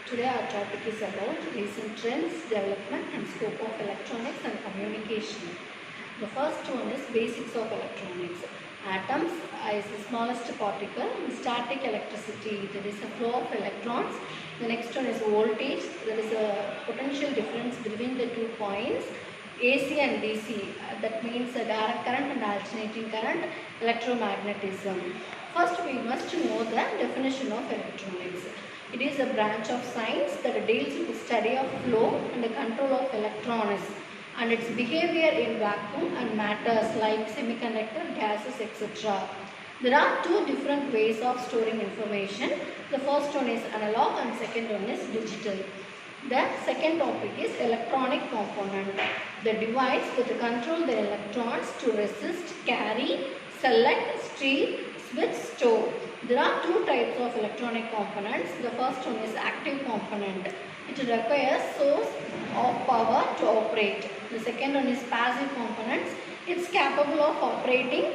Today our topic is about recent trends, development and scope of electronics and communication. The first one is basics of electronics. Atoms is the smallest particle, static electricity, there is a flow of electrons. The next one is voltage, there is a potential difference between the 2 points. AC and DC, that means a direct current and alternating current, electromagnetism. First we must know the definition of electronics. It is a branch of science that deals with the study of flow and the control of electrons and its behavior in vacuum and matters like semiconductor, gases, etc. There are two different ways of storing information. The first one is analog and second one is digital. The second topic is electronic component, the device that control the electrons to resist, carry, select, steal, switch, store. There are two types of electronic components. The first one is active component. It requires source of power to operate. The second one is passive components. It's capable of operating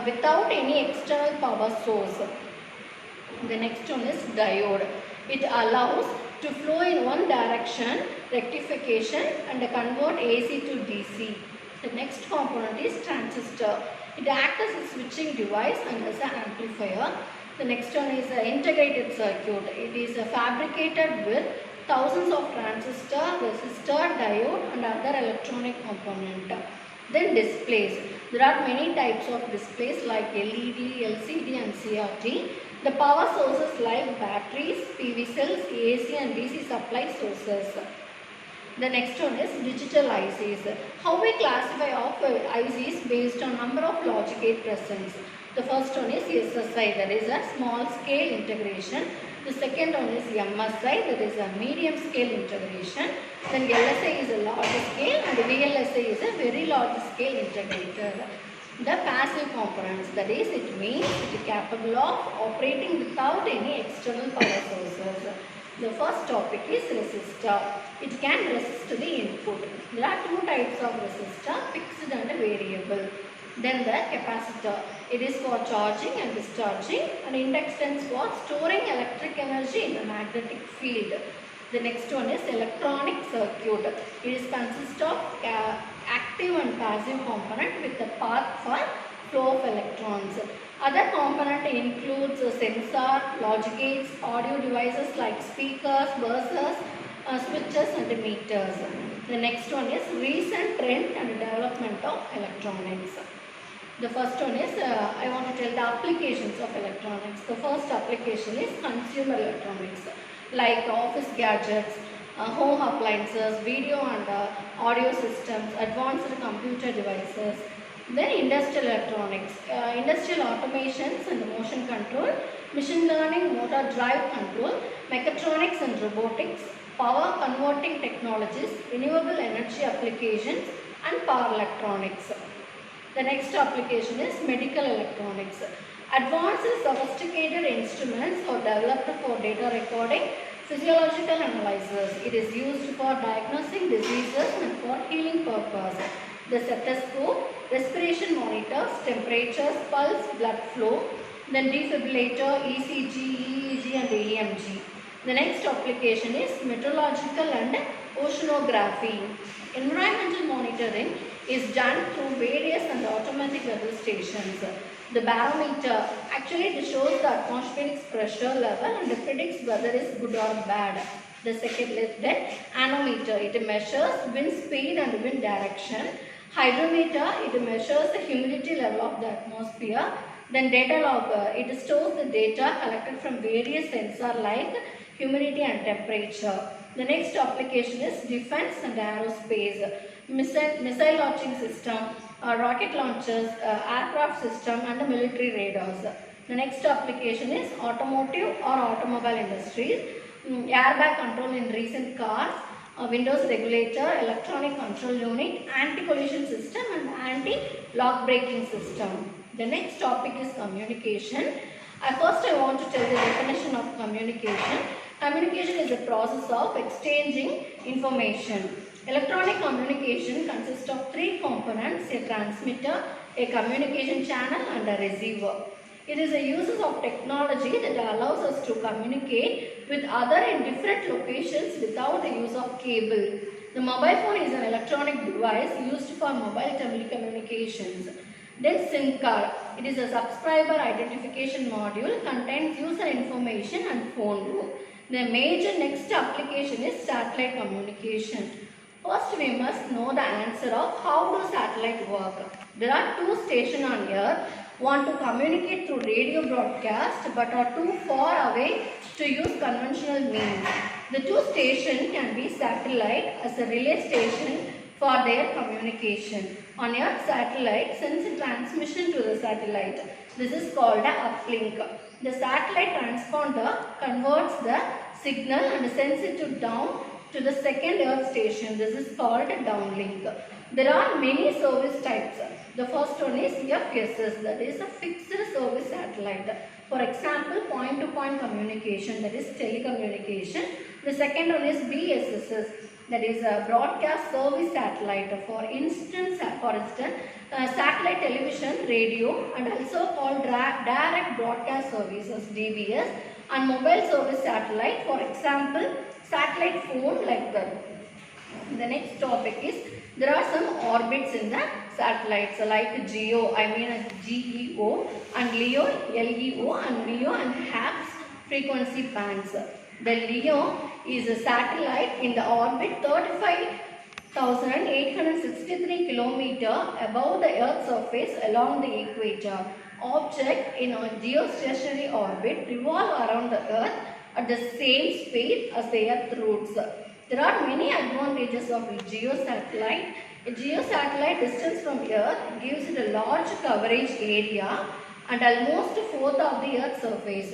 without any external power source. The next one is diode. It allows to flow in one direction, rectification and convert AC to DC. The next component is transistor. It acts as a switching device and as an amplifier. The next one is an integrated circuit. It is fabricated with thousands of transistor, resistor, diode and other electronic component. Then displays. There are many types of displays like LED, LCD and CRT. The power sources like batteries, PV cells, AC and DC supply sources. The next one is digital ICs. How we classify of ICs based on number of logic gate presence. The first one is SSI, that is a small scale integration. The second one is MSI, that is a medium scale integration. Then LSI is a large scale and VLSI is a very large scale integrator. The passive components, that is, it means it is capable of operating without any external power sources. The first topic is resistor. It can resist the input. There are two types of resistor, fixed and variable. Then the capacitor. It is for charging and discharging, and inductance for storing electric energy in the magnetic field. The next one is electronic circuit. It is consist of active and passive component with the path for flow of electrons. Other component includes sensor, logic gates, audio devices like speakers, buzzers, switches and meters. The next one is recent trend and development of electronics. The first one is, I want to tell the applications of electronics. The first application is consumer electronics, like office gadgets, home appliances, video and audio systems, advanced computer devices. Then industrial electronics, industrial automations and motion control, machine learning, motor drive control, mechatronics and robotics, power converting technologies, renewable energy applications and power electronics. The next application is medical electronics. Advanced sophisticated instruments are developed for data recording, physiological analysis. It is used for diagnosing diseases and for healing purposes. The stethoscope, respiration monitors, temperatures, pulse, blood flow. Then defibrillator, ECG, EEG and EMG. The next application is meteorological and oceanography. Environmental monitoring is done through various and automatic weather stations. The barometer, actually it shows the atmospheric pressure level and predicts whether it is good or bad. The second is then anemometer, it measures wind speed and wind direction. Hydrometer, it measures the humidity level of the atmosphere. Then data logger, it stores the data collected from various sensors like humidity and temperature. The next application is defense and aerospace. Missile launching system, rocket launchers, aircraft system and military radars. The next application is automotive or automobile industries. Airbag control in recent cars, windows regulator, electronic control unit, anti-collision system and anti-lock braking system. The next topic is communication. First I want to tell the definition of communication. Communication is a process of exchanging information. Electronic communication consists of three components, a transmitter, a communication channel and a receiver. It is a uses of technology that allows us to communicate with other in different locations without the use of cable. The mobile phone is an electronic device used for mobile telecommunications. Then SIM card. It is a subscriber identification module, contains user information and phone book. The major next application is satellite communication. First we must know the answer of how do satellite work. There are two stations on Earth, want to communicate through radio broadcast but are too far away to use conventional means. The two stations can be satellite as a relay station for their communication. On Earth, satellite sends a transmission to the satellite. This is called a uplink. The satellite transponder converts the signal and sends it down to the second Earth station. This is called a downlink. There are many service types. The first one is FSS, that is a fixed service satellite. For example, point-to-point communication, that is telecommunication. The second one is BSSS, that is a broadcast service satellite. For instance, satellite television, radio, and also called direct broadcast services, DBS, and mobile service satellite. For example, satellite phone like that. The next topic is there are some orbits in the satellites like GEO, GEO, and LEO, LEO, and MEO, and HAPS frequency bands. The LEO is a satellite in the orbit 35,863 km above the Earth's surface along the equator. Objects in a geostationary orbit revolve around the Earth at the same speed as the Earth rotates. There are many advantages of a geosatellite. A geosatellite distance from Earth gives it a large coverage area and almost a fourth of the Earth's surface.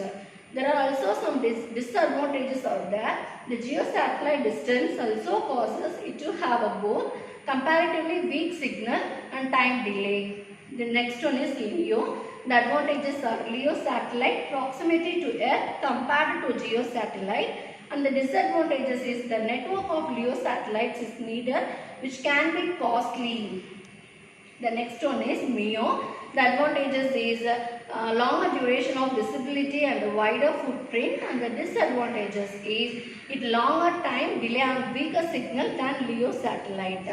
There are also some disadvantages out there. The geosatellite distance also causes it to have a both comparatively weak signal and time delay. The next one is LEO. The advantages are LEO satellite proximity to Earth compared to geosatellite, and the disadvantages is the network of LEO satellites is needed, which can be costly. The next one is MEO. The advantages is longer duration of visibility and wider footprint, and the disadvantages is it longer time delay and weaker signal than LEO satellite.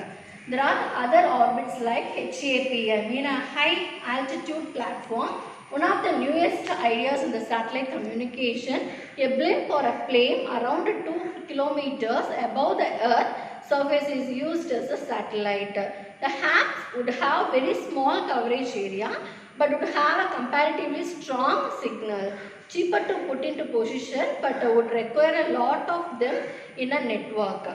There are other orbits like HAP, a high altitude platform. One of the newest ideas in the satellite communication, a blimp or a plane around 2 kilometers above the Earth surface is used as a satellite. The HAPS would have very small coverage area but would have a comparatively strong signal, cheaper to put into position but would require a lot of them in a network.